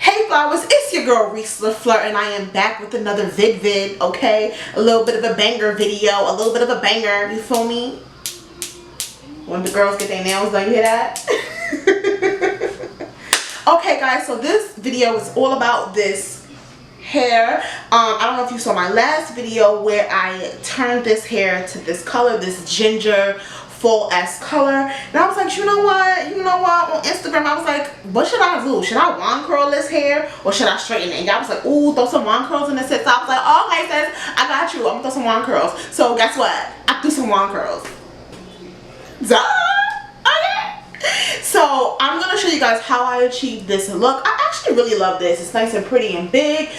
Hey flowers, it's your girl Reese LaFleur, and I am back with another vid, okay? A little bit of a banger video, a little bit of a banger, you feel me? When the girls get their nails done, you hear that? Okay guys, so this video is all about this hair. I don't know if you saw my last video where I turned this hair to this color, this ginger full-esque color, and I was like, you know what, on Instagram I was like, what should I do? Should I wand curl this hair or should I straighten it? And y'all was like, ooh, throw some wand curls in this. So I was like, oh, okay sis, I got you, I'm gonna throw some wand curls. So guess what, I threw some wand curls. Duh. Okay, so I'm gonna show you guys how I achieved this look. I actually really love this. It's nice and pretty and big.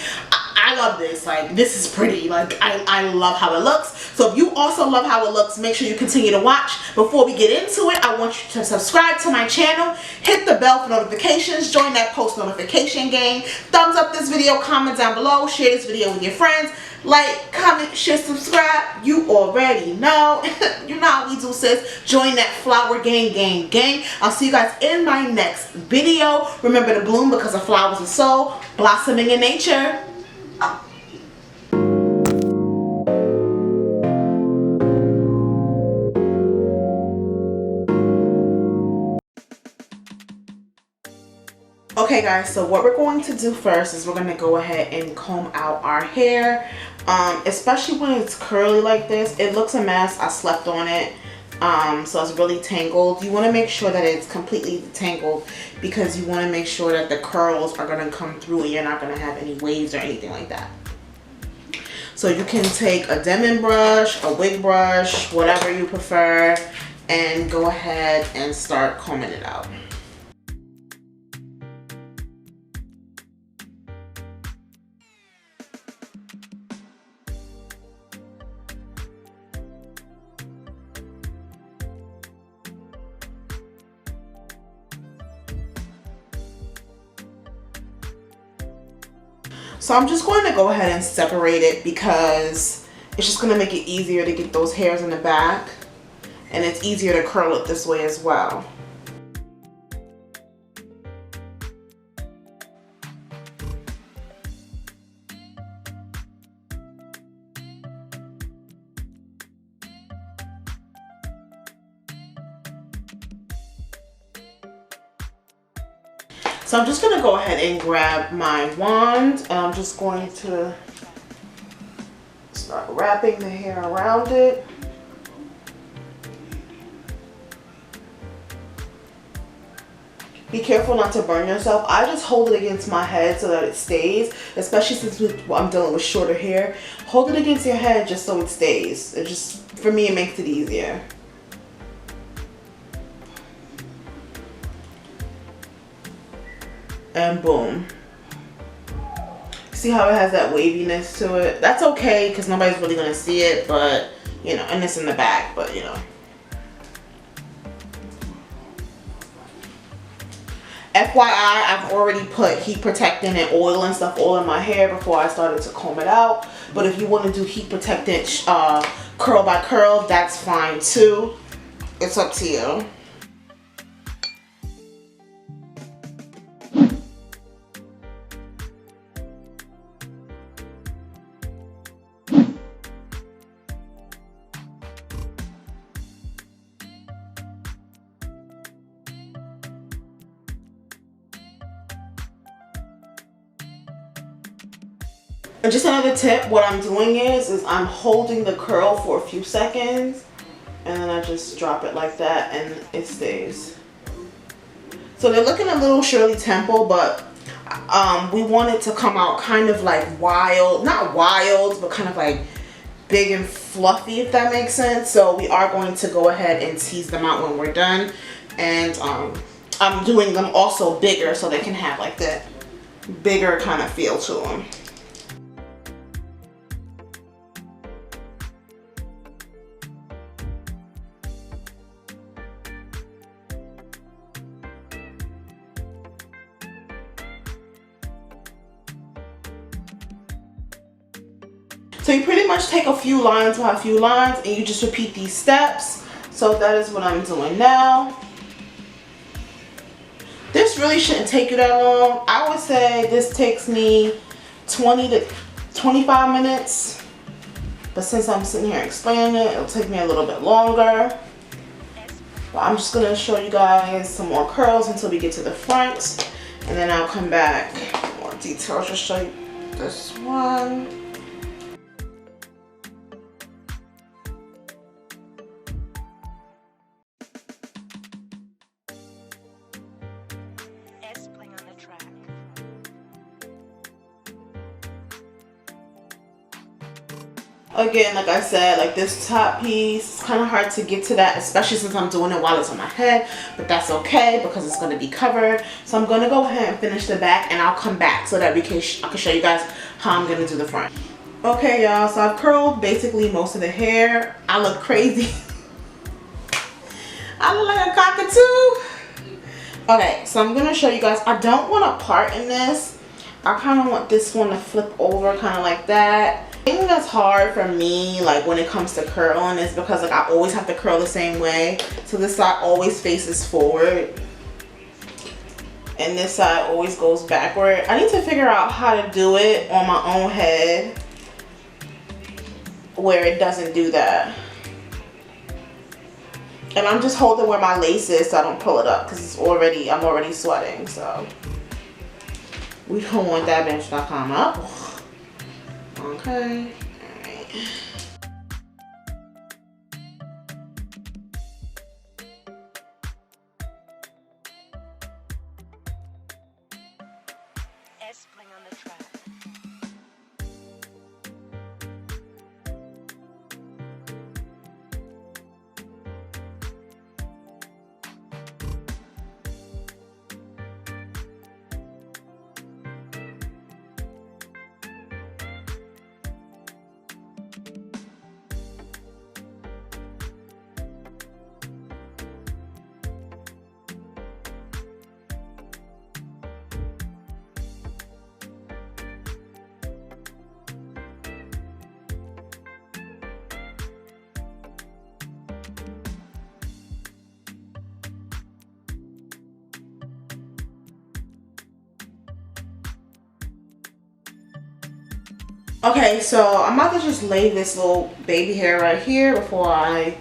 I love this. Like, this is pretty. Like, I love how it looks. So if you also love how it looks, make sure you continue to watch. Before we get into it, I want you to subscribe to my channel, hit the bell for notifications, join that post notification gang, thumbs up this video, comment down below, share this video with your friends, like, comment, share, subscribe. You already know. You know how we do, sis. Join that flower gang. I'll see you guys in my next video. Remember to bloom because the flowers are so blossoming in nature. Okay guys, so what we're going to do first is we're going to go ahead and comb out our hair, especially when it's curly like this. It looks a mess. I slept on it, so it's really tangled. You want to make sure that it's completely tangled because you want to make sure that the curls are going to come through and you're not going to have any waves or anything like that. So you can take a Demon brush, a wig brush, whatever you prefer, and go ahead and start combing it out. So I'm just going to go ahead and separate it because it's just going to make it easier to get those hairs in the back, and it's easier to curl it this way as well. So I'm just going to go ahead and grab my wand, and I'm just going to start wrapping the hair around it. Be careful not to burn yourself. I just hold it against my head so that it stays, especially since I'm dealing with shorter hair. Hold it against your head just so it stays. It just, for me, it makes it easier. And boom. See how it has that waviness to it? That's okay because nobody's really going to see it, but you know, and it's in the back, but you know. FYI, I've already put heat protectant and oil and stuff all in my hair before I started to comb it out. But if you want to do heat protectant curl by curl, that's fine too. It's up to you. And just another tip, what I'm doing is I'm holding the curl for a few seconds and then I just drop it like that and it stays. So they're looking a little Shirley Temple, but we want it to come out kind of like wild, not wild, but kind of like big and fluffy, if that makes sense. So we are going to go ahead and tease them out when we're done. And I'm doing them also bigger so they can have like that bigger kind of feel to them. So you pretty much take a few lines by a few lines and you just repeat these steps. So that is what I'm doing now. This this really shouldn't take you that long. I would say this takes me 20 to 25 minutes. But since I'm sitting here explaining it, it'll take me a little bit longer. But I'm just gonna show you guys some more curls until we get to the front. And then I'll come back, more details, just show you this one. Again, like I said, like this top piece, it's kind of hard to get to that, especially since I'm doing it while it's on my head, but that's okay because it's going to be covered. So I'm going to go ahead and finish the back, and I'll come back so that I can show you guys how I'm going to do the front. Okay, y'all, so I've curled basically most of the hair. I look crazy. I look like a cockatoo. Okay, so I'm going to show you guys. I don't want to part in this. I kind of want this one to flip over kind of like that. The thing that's hard for me, like when it comes to curling, is because like I always have to curl the same way. So this side always faces forward and this side always goes backward. I need to figure out how to do it on my own head where it doesn't do that. And I'm just holding where my lace is so I don't pull it up because I'm already sweating. So we don't want that bench to come up. Okay, alright. On the track. Okay, so I'm about to just lay this little baby hair right here before I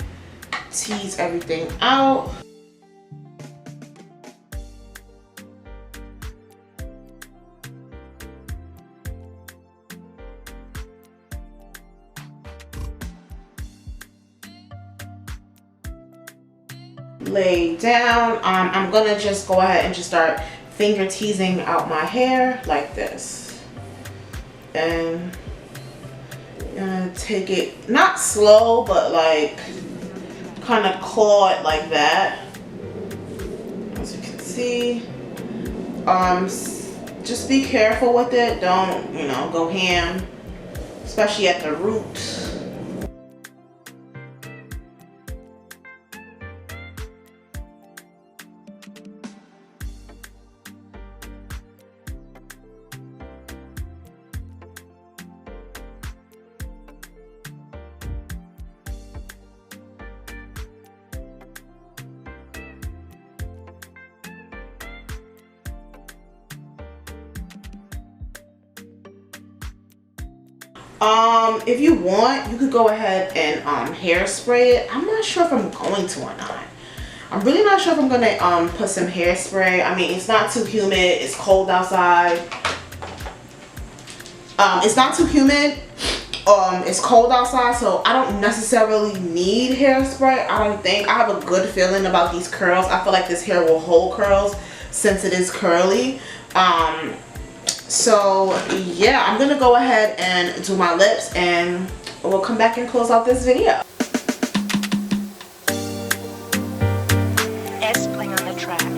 tease everything out. Lay down. I'm gonna just go ahead and just start finger teasing out my hair like this. And take it not slow, but like kind of claw it like that. As you can see, just be careful with it. Don't, you know, go ham, especially at the root. If you want, you could go ahead and hairspray it. I'm not sure if I'm going to or not. I'm really not sure if I'm gonna put some hairspray. I mean, it's not too humid. It's cold outside. It's not too humid. It's cold outside, so I don't necessarily need hairspray. I don't think. I have a good feeling about these curls. I feel like this hair will hold curls since it is curly. So yeah, I'm gonna go ahead and do my lips, and we'll come back and close out this video. On the track.